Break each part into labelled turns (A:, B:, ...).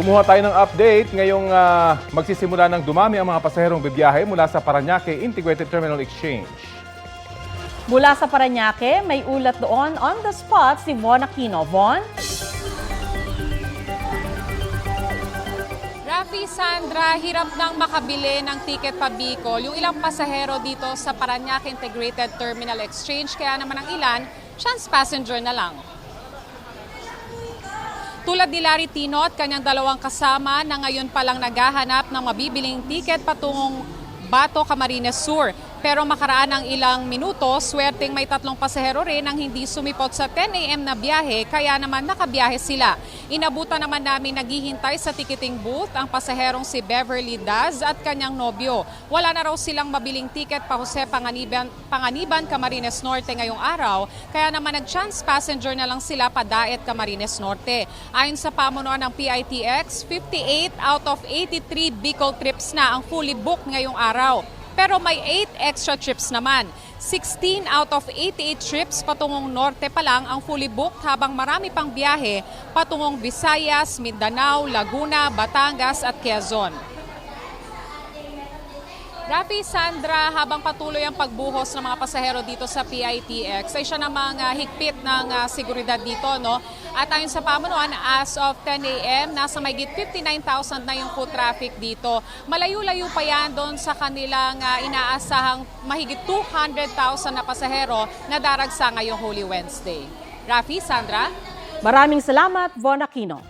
A: Kumuha tayo ng update ngayong magsisimula ng dumami ang mga pasaherong bibiyahe mula sa Parañaque Integrated Terminal Exchange.
B: Mula sa Parañaque, may ulat doon on the spot si Von Aquino. Von?
C: Rafi, Sandra, hirap nang makabili ng ticket pa Bicol yung ilang pasahero dito sa Parañaque Integrated Terminal Exchange, kaya naman ang ilan, chance passenger na lang. Tulad ni Larry Tino at kanyang dalawang kasama na ngayon palang naghahanap ng mabibiling tiket patungong Bato, Camarines Sur. Pero makaraan ng ilang minuto, swerteng may 3 pasahero rin ang hindi sumipot sa 10 a.m. na biyahe, kaya naman nakabiyahe sila. Inabutan naman namin naghihintay sa ticketing booth ang pasaherong si Beverly Daz at kanyang nobyo. Wala na raw silang mabiling tiket pa Jose Panganiban, Camarines Norte ngayong araw, kaya naman nag-chance passenger na lang sila pa Daet, Camarines Norte. Ayon sa pamunuan ng PITX, 58 out of 83 Bicol trips na ang fully booked ngayong araw. Pero may 8 extra trips naman. 16 out of 88 trips patungong norte pa lang ang fully booked, habang marami pang biyahe patungong Visayas, Mindanao, Laguna, Batangas at Quezon. Rafi, Sandra, habang patuloy ang pagbuhos ng mga pasahero dito sa PITX, ay siya namang higpit ng seguridad dito, no? At ayon sa pamunuan, as of 10 a.m., nasa mahigit 59,000 na yung foot traffic dito. Malayo-layo pa yan doon sa kanilang inaasahang mahigit 200,000 na pasahero na daragsa ngayong Holy Wednesday. Rafi, Sandra?
B: Maraming salamat, Von Aquino.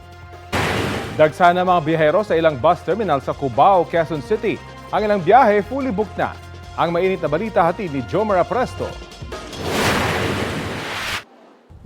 A: Dagsa na mga biyahero sa ilang bus terminal sa Cubao, Quezon City. Ang ilang biyahe fully booked na. Ang mainit na balita hatid ni Jomar Apresto.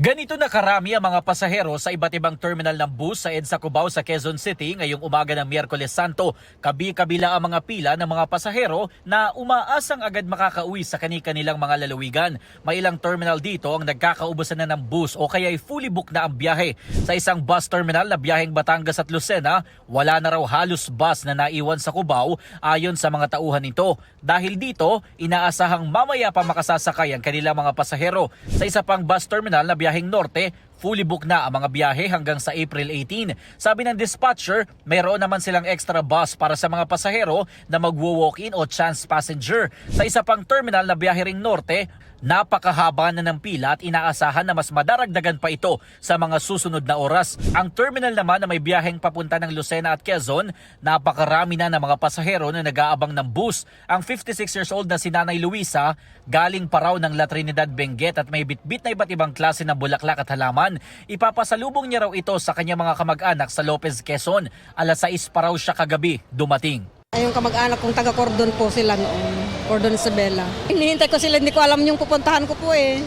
D: Ganito na karami ang mga pasahero sa iba't ibang terminal ng bus sa EDSA Cubao sa Quezon City ngayong umaga ng Miyerkules Santo. Kabi-kabila ang mga pila ng mga pasahero na umaasang agad makakauwi sa kani-kanilang mga lalawigan. May ilang terminal dito ang nagkakaubusan na ng bus o kaya'y fully booked na ang biyahe. Sa isang bus terminal na biyaheng Batangas at Lucena, wala na raw halos bus na naiwan sa Cubao ayon sa mga tauhan nito. Dahil dito, inaasahang mamaya pa makasasakay ang kanilang mga pasahero. Sa isa pang bus terminal na biyaheng Norte, fully booked na ang mga biyahe hanggang sa April 18. Sabi ng dispatcher, mayroon naman silang extra bus para sa mga pasahero na magwo-walk-in o chance passenger. Sa isa pang terminal na biyahe ring Norte, napakahaba na ng pila at inaasahan na mas madaragdagan pa ito sa mga susunod na oras. Ang terminal naman na may biyaheng papunta ng Lucena at Quezon, napakarami na ng mga pasahero na nag-aabang ng bus. Ang 56 years old na si Nanay Luisa, galing pa raw ng La Trinidad, Benguet at may bitbit na iba't ibang klase ng bulaklak at halaman. Ipapasalubong niya raw ito sa kanyang mga kamag-anak sa Lopez, Quezon. Alas 6 pa raw siya kagabi dumating.
E: Yung kamag-anak kong taga-Cordon po sila noon, Cordon Isabela. Hinihintay ko sila, hindi ko alam yung pupuntahan ko po eh.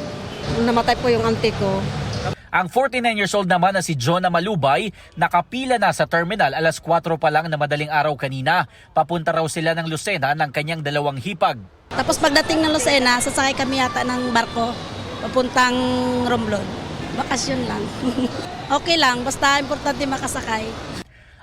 E: Namatay po yung auntie ko.
D: Ang 49 years old naman na si Jonah Malubay, nakapila na sa terminal alas 4 pa lang na madaling araw kanina. Papunta raw sila ng Lucena ng kanyang 2 hipag.
E: Tapos pagdating ng Lucena, sasakay kami yata ng barko, papuntang Romblon. Bakasyon lang. Okay lang, basta importante makasakay.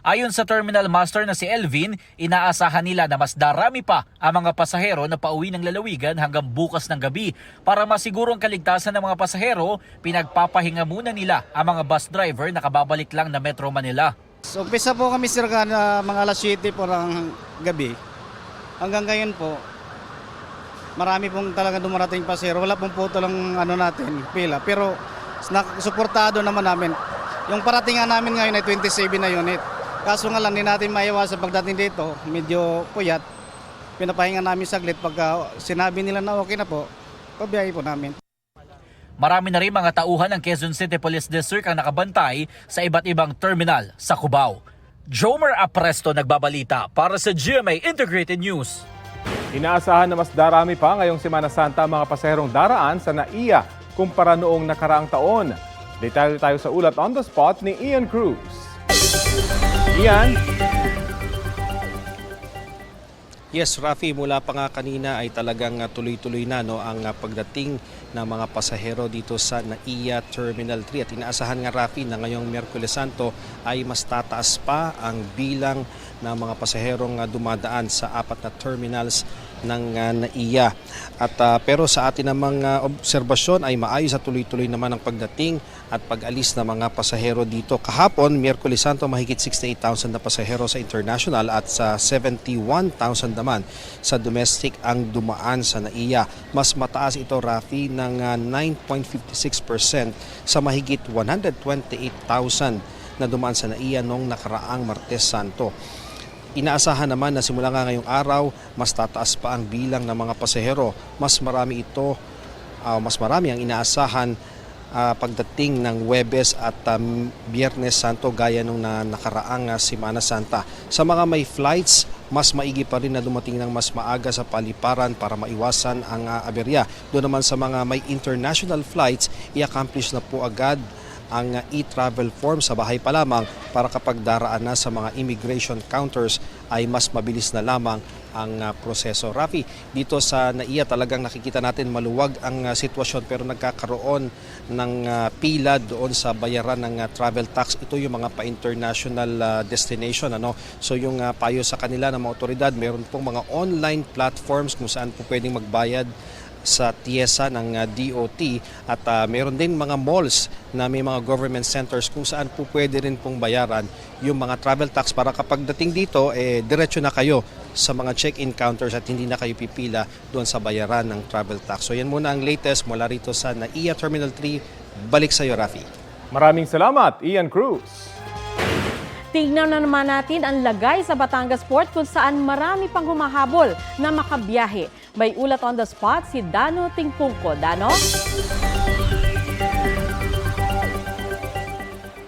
D: Ayon sa terminal master na si Elvin, inaasahan nila na mas darami pa ang mga pasahero na pauwi ng lalawigan hanggang bukas ng gabi. Para masiguro ang kaligtasan ng mga pasahero, pinagpapahinga muna nila ang mga bus driver na kababalik lang na Metro Manila.
F: So, umpisa po kami sir na mga alas 7 po ng gabi. Hanggang ngayon po, marami pong talaga dumarating pasahero. Wala pong puto lang natin, pila. Pero suportado naman namin. Yung paratingan namin ngayon ay 27 na unit. Kaso nga lang, hindi natin maiwasan pagdating dito, medyo puyat. Pinapahinga namin saglit pagka sinabi nila na okay na po, pabiyahe po namin.
D: Marami na rin mga tauhan ng Quezon City Police District ang nakabantay sa iba't ibang terminal sa Cubao. Jomar Apresto nagbabalita para sa GMA Integrated News.
A: Inaasahan na mas darami pa ngayong Semana Santa ang mga pasaherong daraan sa NAIA kumpara noong nakaraang taon. Detalye tayo sa ulat on the spot ni Ian Cruz. Ian?
G: Yes, Rafi, mula pa nga kanina ay talagang tuloy-tuloy na ang pagdating ng mga pasahero dito sa NAIA Terminal 3. At inaasahan nga, Rafi, na ngayong Miyerkules Santo ay mas tataas pa ang bilang ng mga pasaherong dumadaan sa 4 na terminals ng NAIA. At pero sa atin namang obserbasyon ay maayos at tuloy-tuloy naman ang pagdating at pag-alis ng mga pasahero dito. Kahapon, Miyerkules Santo, mahigit 68,000 na pasahero sa international at sa 71,000 naman sa domestic ang dumaan sa NAIA. Mas mataas ito, Rafi, ng 9.56% sa mahigit 128,000 na dumaan sa NAIA noong nakaraang Martes Santo. Inaasahan naman na simula nga ngayong araw, mas tataas pa ang bilang ng mga pasahero. Mas marami ang inaasahan pagdating ng Huwebes at Biyernes Santo gaya nung nakaraang Semana Santa. Sa mga may flights, mas maigi pa rin na dumating ng mas maaga sa paliparan para maiwasan ang aberya. Doon naman sa mga may international flights, i-accomplish na po agad ang e-travel form sa bahay pa lamang para kapag daraan na sa mga immigration counters ay mas mabilis na lamang ang proseso. Rafi, dito sa NAIA talagang nakikita natin maluwag ang sitwasyon pero nagkakaroon ng pila doon sa bayaran ng travel tax. Ito yung mga pa-international destination. So yung payo sa kanila ng mga otoridad, meron pong mga online platforms kung saan po pwedeng magbayad sa TIESA ng DOT at meron din mga malls na may mga government centers kung saan po pwede rin pong bayaran yung mga travel tax para kapag dating dito, diretso na kayo sa mga check-in counters at hindi na kayo pipila doon sa bayaran ng travel tax. So yan muna ang latest mula rito sa NAIA Terminal 3. Balik sa iyo, Rafi.
A: Maraming salamat, Ian Cruz.
B: Tingnan na naman natin ang lagay sa Batangas Port kung saan marami pang humahabol na makabiyahe. May ulat on the spot si Dano Tingpungko. Dano?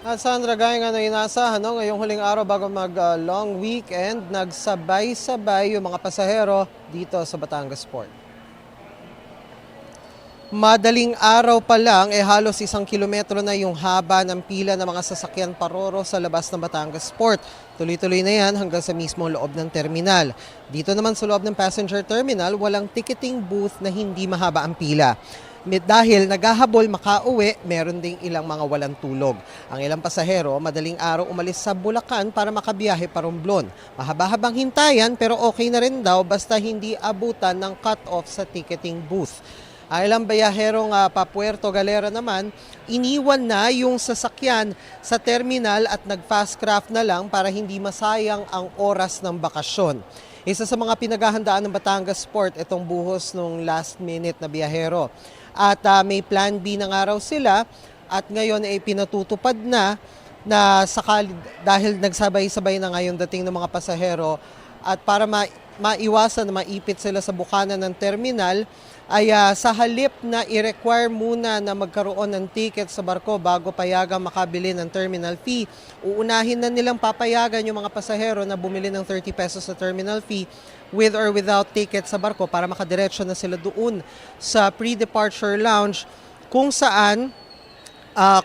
H: At Sandra, gaya nga na inaasahan, ngayong huling araw bago mag-long weekend, nagsabay-sabay yung mga pasahero dito sa Batangas Port. Madaling araw pa lang, halos 1 kilometro na yung haba ng pila ng mga sasakyan paroro sa labas ng Batangas Port. Tuloy-tuloy na yan hanggang sa mismo loob ng terminal. Dito naman sa loob ng passenger terminal, walang ticketing booth na hindi mahaba ang pila. Dahil naghahabol makauwi, meron ding ilang mga walang tulog. Ang ilang pasahero, madaling araw umalis sa Bulacan para makabiyahe pa Romblon. Mahaba-habang hintayan pero okay na rin daw basta hindi abutan ng cut-off sa ticketing booth. Ang ilang bayaherong pa-Puerto Galera naman, iniwan na yung sasakyan sa terminal at nag-fast craft na lang para hindi masayang ang oras ng bakasyon. Isa sa mga pinaghahandaan ng Batangas Port itong buhos nung last minute na biyahero. At may plan B na nga raw sila at ngayon ay pinatutupad na dahil nagsabay-sabay na ngayon dating ng mga pasahero at para maiwasan na maipit sila sa bukana ng terminal, ay sa halip na i-require muna na magkaroon ng ticket sa barko bago payagang makabili ng terminal fee, uunahin na nilang papayagan yung mga pasahero na bumili ng 30 pesos sa terminal fee with or without ticket sa barko para makadiretso na sila doon sa pre-departure lounge kung saan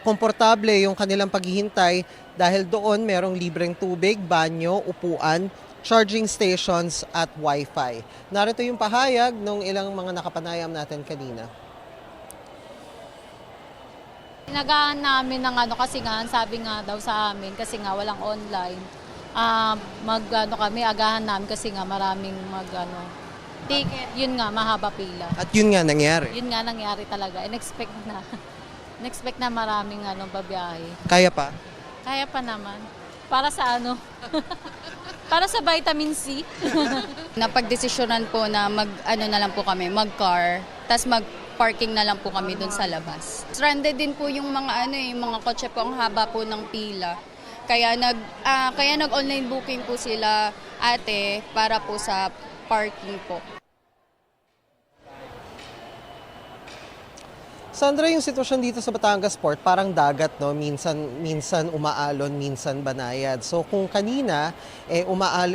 H: komportable yung kanilang paghihintay dahil doon merong libreng tubig, banyo, upuan, charging stations at Wi-Fi. Narito yung pahayag ng ilang mga nakapanayam natin kanina.
I: Inagaan namin ng kasi nga, sabi nga daw sa amin, kasi nga walang online. Kami, agahan namin kasi nga maraming ticket. Yun nga, mahaba pila.
H: At yun nga nangyari.
I: Yun nga nangyari talaga. In-expect na. In-expect na maraming babiyahe.
H: Kaya pa?
I: Kaya pa naman. Para sa para sa vitamin C. Napagdesisyonan po na na lang po kami, mag-car, tas mag-parking na lang po kami doon sa labas. Stranded din po yung mga mga kotse po, ang haba po ng pila. Kaya nag-online booking po sila ate para po sa parking po.
H: Sandra, yung sitwasyon dito sa Batangas Port, parang dagat, no? Minsan umaalon, minsan banayad. So kung kanina,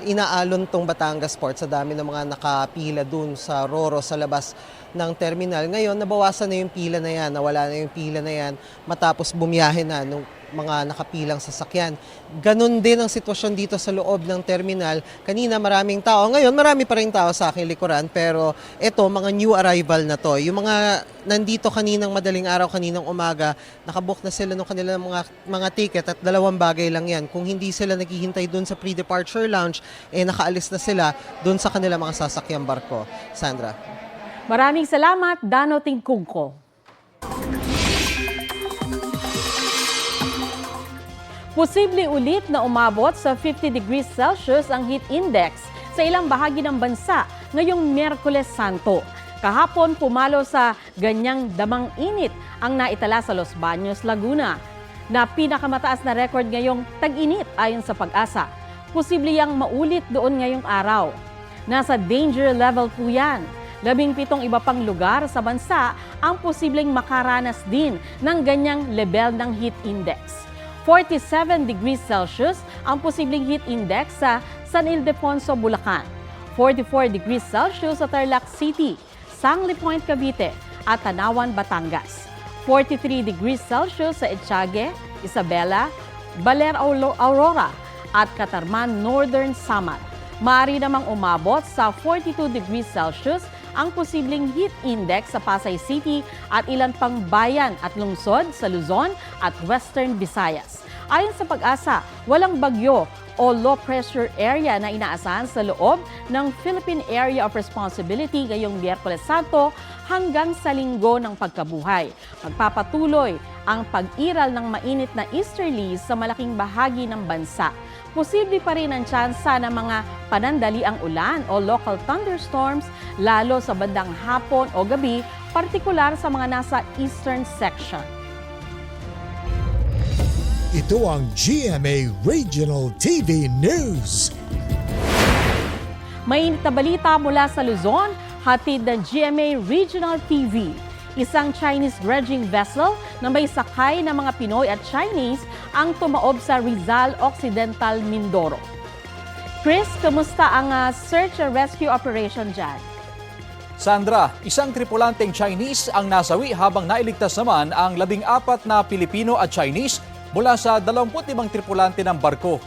H: inaalon tong Batangas Port sa dami ng mga nakapila dun sa Roro sa labas ng terminal. Ngayon, nabawasan na yung pila na yan, nawala na yung pila na yan matapos bumiyahe na nung mga nakapilang sasakyan. Ganon din ang sitwasyon dito sa loob ng terminal. Kanina maraming tao. Ngayon, marami pa rin tao sa aking likuran. Pero ito, mga new arrival na to. Yung mga nandito kaninang madaling araw, kaninang umaga, nakabook na sila ng kanilang mga ticket at dalawang bagay lang yan. Kung hindi sila naghihintay dun sa pre-departure lounge, nakaalis na sila dun sa kanilang mga sasakyang barko. Sandra.
B: Maraming salamat, Dano Tingkungko. Posible ulit na umabot sa 50 degrees Celsius ang heat index sa ilang bahagi ng bansa ngayong Miyerkules Santo. Kahapon pumalo sa ganyang damang init ang naitala sa Los Baños, Laguna, na pinakamataas na record ngayong tag-init ayon sa Pag-asa. Posible yang maulit doon ngayong araw. Nasa danger level po yan. 17 iba pang lugar sa bansa ang posibleng makaranas din ng ganyang level ng heat index. 47 degrees Celsius ang posibleng heat index sa San Ildefonso, Bulacan. 44 degrees Celsius sa Tarlac City, Sangli Point, Cavite at Tanawan, Batangas. 43 degrees Celsius sa Etiague, Isabela, Baler, Aurora at Catarman, Northern Samar. Maaari namang umabot sa 42 degrees Celsius ang posibleng heat index sa Pasay City at ilan pang bayan at lungsod sa Luzon at Western Visayas. Ayon sa Pag-asa, walang bagyo o low pressure area na inaasahan sa loob ng Philippine Area of Responsibility ngayong Miyerkules Santo hanggang sa Linggo ng Pagkabuhay. Magpapatuloy ang pag-iral ng mainit na easterlies sa malaking bahagi ng bansa. Posible pa rin ang tsansa ng mga panandaliang ulan o local thunderstorms lalo sa bandang hapon o gabi, partikular sa mga nasa eastern section.
J: Ito ang GMA Regional TV News.
B: Mainit na balita mula sa Luzon, hatid ng GMA Regional TV. Isang Chinese dredging vessel na may sakay ng mga Pinoy at Chinese ang tumaob sa Rizal Occidental, Mindoro. Chris, kamusta ang search and rescue operation dyan?
K: Sandra, isang tripulanteng Chinese ang nasawi habang nailigtas naman ang 14 na Pilipino at Chinese mula sa 25 tripulante ng barko.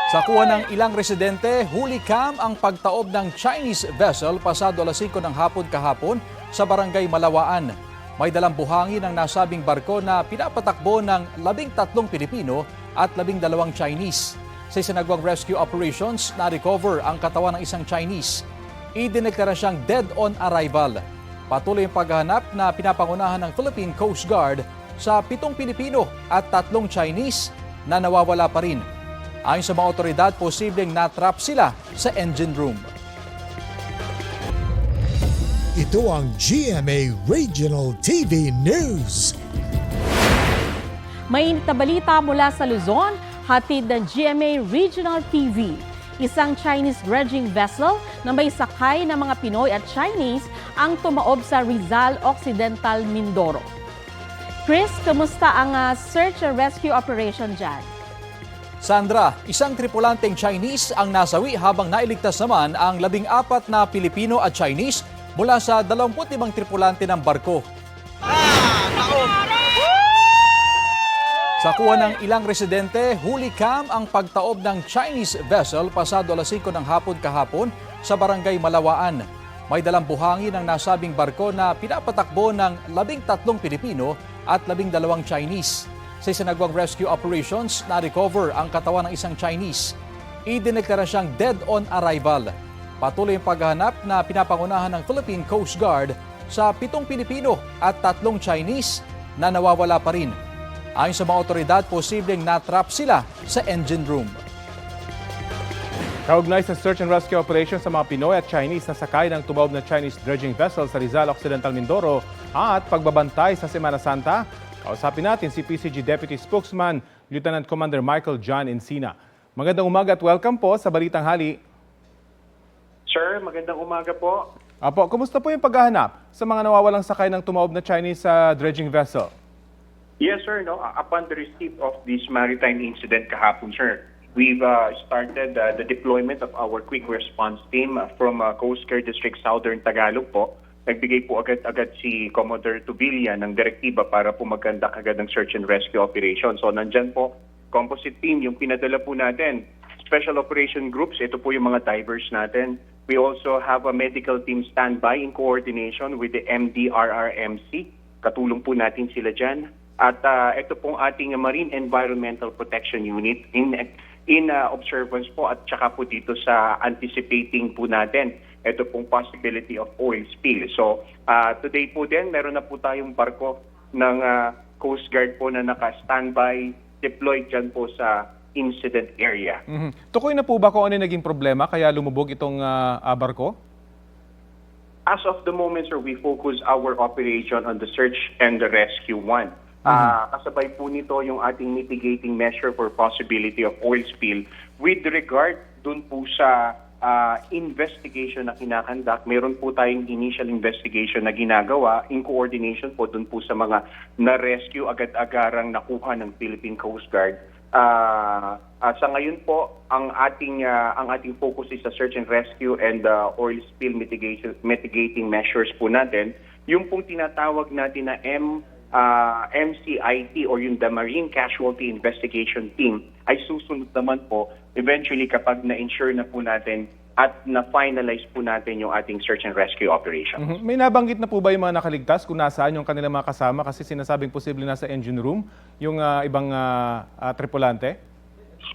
K: Sa kuha ng ilang residente, huli cam ang pagtaob ng Chinese vessel pasado alas 5 ng hapon kahapon sa barangay Malawaan. May dalang buhangin ang nasabing barko na pinapatakbo ng 13 Pilipino at 12 Chinese. Sa isinagawang rescue operations, na-recover ang katawan ng isang Chinese. Idineklara siyang dead on arrival. Patuloy ang paghahanap na pinapangunahan ng Philippine Coast Guard sa 7 Pilipino at 3 Chinese na nawawala pa rin. Ayon sa mga otoridad, posibleng natrap sila sa engine room.
J: Ito ang GMA Regional TV News.
B: Mainit na balita mula sa Luzon, hatid ng GMA Regional TV. Isang Chinese dredging vessel na may sakay ng mga Pinoy at Chinese ang tumaob sa Rizal Occidental, Mindoro. Chris, kamusta ang search and rescue operation dyan?
K: Sandra, isang tripulanteng Chinese ang nasawi habang nailigtas naman ang 14 na Pilipino at Chinese mula sa 25 tripulante ng barko. Sa kuha ng ilang residente, huli cam ang pagtaob ng Chinese vessel pasado alas 5 ng hapon kahapon sa barangay Malawaan. May dalang buhangin ang nasabing barko na pinapatakbo ng 13 Pilipino at 12 Chinese. Sa isinagawang rescue operations, na-recover ang katawan ng isang Chinese. Idineklara siyang dead on arrival. Patuloy ang paghahanap na pinapangunahan ng Philippine Coast Guard sa 7 Pilipino at 3 Chinese na nawawala pa rin. Ayon sa mga otoridad, posibleng natrap sila sa engine room.
A: Kaugnay sa search and rescue operation sa mga Pinoy at Chinese na sakay ng tumaob na Chinese dredging vessel sa Rizal Occidental, Mindoro at pagbabantay sa Semana Santa, kausapin natin si PCG Deputy Spokesman Lieutenant Commander Michael John Encina. Magandang umaga at welcome po sa Balitang Hali.
L: Sir, magandang umaga po.
A: Apo, kumusta po yung paghahanap sa mga nawawalang sakay ng tumaob na Chinese dredging vessel?
L: Yes, sir. No? Upon the receipt of this maritime incident kahapon, sir, we've started the deployment of our quick response team from Coast Guard District Southern Tagalog po. Nagbigay po agad-agad si Commodore Tubilla ng direktiba para po magkandak agad ng search and rescue operation. So nandyan po, composite team, yung pinadala po natin. Special operation groups, ito po yung mga divers natin. We also have a medical team standby in coordination with the MDRRMC. Katulong po natin sila dyan. At ito pong ating Marine Environmental Protection Unit in observance po at saka po dito sa anticipating po natin. Ito pong possibility of oil spill. So today po din, meron na po tayong barko ng Coast Guard po na naka-standby, deployed dyan po sa incident area.
A: Tukoy na po ba kung ano yung naging problema kaya lumubog itong barko?
L: As of the moment, sir, we focus our operation on the search and the rescue one. Kasabay po nito yung ating mitigating measure for possibility of oil spill. With regard dun po sa investigation na kinakandak, meron po tayong initial investigation na ginagawa in coordination po dun po sa mga na-rescue agad-agarang nakuha ng Philippine Coast Guard. Sa ngayon po, ang ating focus is sa search and rescue and oil spill mitigating measures po natin. Yung pong tinatawag natin na MCIT or yung the Marine Casualty Investigation Team ay susunod naman po eventually kapag na-ensure na po natin at na-finalize po natin yung ating search and rescue operation.
A: May nabanggit na po ba yung mga nakaligtas kung nasaan yung kanilang mga kasama kasi sinasabing posible nasa engine room yung ibang tripulante?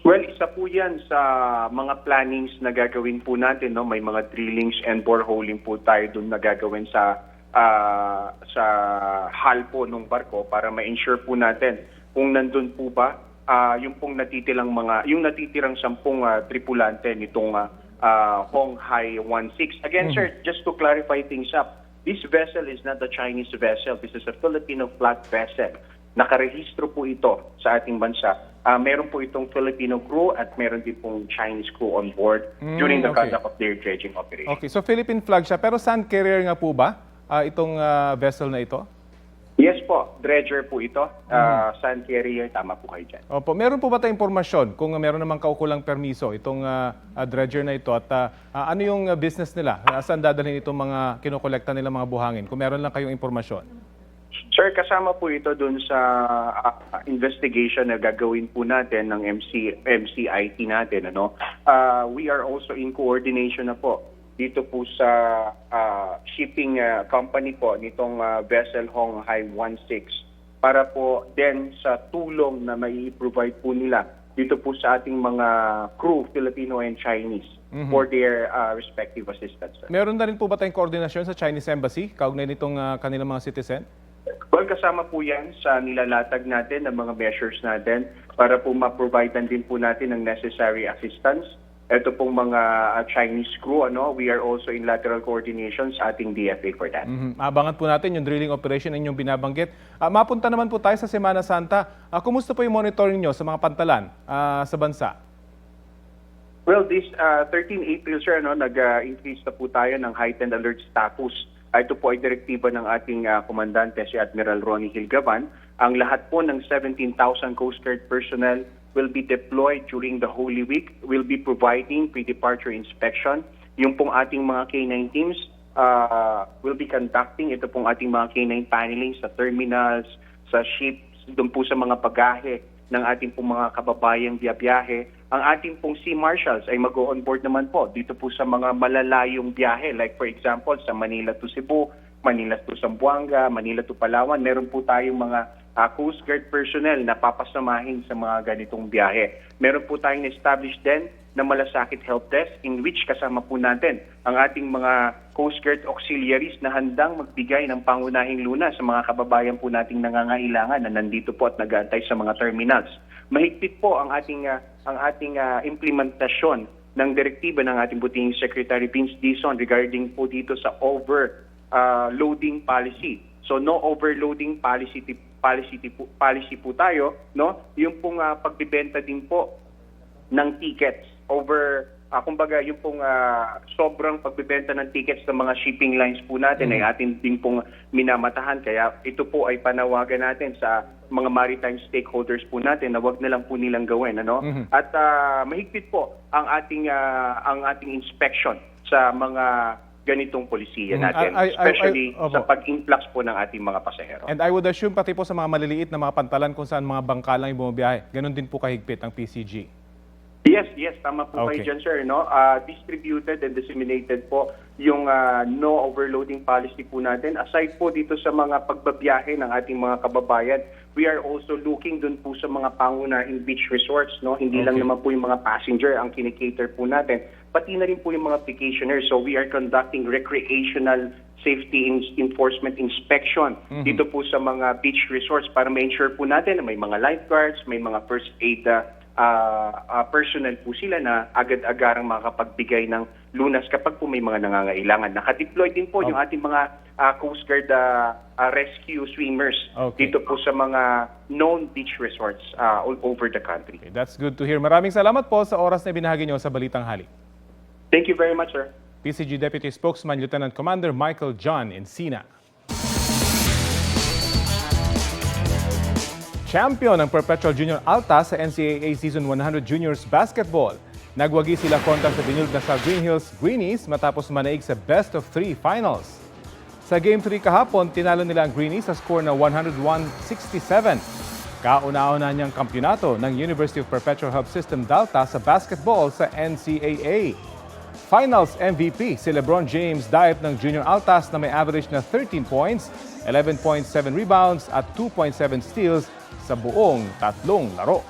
L: Well, isa po yan sa mga plannings na gagawin po natin. No? May mga drillings and boreholing po tayo doon na gagawin sa hull po ng barko para ma-ensure po natin kung nandun po ba yung pong natitirang 10 tripulante nitong Honghai 16. Again, sir, just to clarify things up, this vessel is not a Chinese vessel. This is a Filipino flag vessel. Nakarehistro po ito sa ating bansa. Meron po itong Filipino crew at meron din pong Chinese crew on board during the conduct of their dredging operation.
A: Okay, so Philippine flag siya. Pero sand carrier nga po ba itong vessel na ito?
L: Yes po, dredger po ito. Sand carrier, tama po kayo dyan.
A: Opo, meron po ba tayong impormasyon kung meron namang kaukulang permiso itong dredger na ito at ano yung business nila? Saan dadalhin itong mga kinokolekta nilang mga buhangin? Kung meron lang kayong impormasyon.
L: Sir, kasama po ito dun sa investigation na gagawin po natin ng MCIT natin. We are also in coordination na po dito po sa shipping company po nitong vessel Honghai 16 para po din sa tulong na may provide po nila dito po sa ating mga crew, Filipino and Chinese, for their respective assistance.
A: Meron na rin po ba tayong koordinasyon sa Chinese Embassy kaugnay nitong kanilang mga citizen?
L: Well, kasama po yan sa nilalatag natin ng mga measures natin para po ma-providean din po natin ng necessary assistance. Ito pong mga Chinese crew, we are also in lateral coordination sa ating DFA for that.
A: Abangan po natin yung drilling operation na inyong binabanggit. Mapunta naman po tayo sa Semana Santa. Kumusta po yung monitoring nyo sa mga pantalan sa bansa?
L: Well, this 13 April, sir, nag-increase na po tayo ng heightened alert status. Ito po ay direktiba ng ating komandante, si Admiral Ronnie Hilgavan. Ang lahat po ng 17,000 Coast Guard personnel will be deployed during the Holy Week. We'll be providing pre-departure inspection. Yung pong ating mga K9 teams will be conducting ito pong ating mga K9 paneling sa terminals, sa ships, doon po sa mga bagahe ng ating pong mga kababayang biyahe. Ang ating pong Sea Marshals ay mag-on board naman po dito po sa mga malalayong biyahe. Like for example, sa Manila to Cebu, Manila to Zamboanga, Manila to Palawan. Meron po tayong mga Coast Guard personnel na papasamahin sa mga ganitong biyahe. Meron po tayong establish din na malasakit help desk in which kasama po natin ang ating mga Coast Guard auxiliaries na handang magbigay ng pangunahing luna sa mga kababayan po nating nangangailangan na nandito po at nag-aantay sa mga terminals. Mahigpit po ang ating implementasyon ng direktiba ng ating butihing Secretary Vince Dizon regarding po dito sa overloading policy. So no overloading policy po tayo, no? Yung pong pagbebenta din po ng tickets over kumbaga yung pong sobrang pagbebenta ng tickets ng mga shipping lines po natin ay atin din pong minamatahan. Kaya ito po ay panawagan natin sa mga maritime stakeholders po natin na wag na lang po nilang gawin. At mahigpit po ang ating inspection sa mga ganitong polisiya natin, especially sa pag-influx po ng ating mga pasahero.
A: And I would assume pati po sa mga maliliit na mga pantalan kung saan mga bangka lang yung bumabiyahe, ganun din po kahigpit ang PCG.
L: Yes, tama po kayo dyan, sir. Distributed and disseminated po yung no overloading policy po natin. Aside po dito sa mga pagbabiyahe ng ating mga kababayan, we are also looking dun po sa mga pangunahing beach resorts. Hindi lang naman po yung mga passenger ang kinikater po natin, pati na rin po yung mga vacationers. So we are conducting recreational safety enforcement inspection dito po sa mga beach resorts para ma-ensure po natin na may mga lifeguards, may mga first aid personnel po sila na agad-agarang makapagbigay ng lunas kapag po may mga nangangailangan. Nakadeploy din po yung ating mga Coast Guard rescue swimmers dito po sa mga known beach resorts all over the country.
A: Okay, that's good to hear. Maraming salamat po sa oras na binahagi nyo sa Balitang Hali.
L: Thank you very much, sir.
A: PCG Deputy Spokesman Lieutenant Commander Michael John Encina. Champion ng Perpetual Junior Alta sa NCAA Season 100 Juniors Basketball. Nagwagi sila kontra sa dinulog na sa Green Hills Greenies matapos manaig sa Best of 3 Finals. Sa Game 3 kahapon, tinalo nila ang Greenies sa score na 101-67. Kauna-una niyang kampyonato ng University of Perpetual Hub System Delta sa basketball sa NCAA. Finals MVP si LeBron James diet ng Junior Altas na may average na 13 points, 11.7 rebounds at 2.7 steals sa buong 3 laro.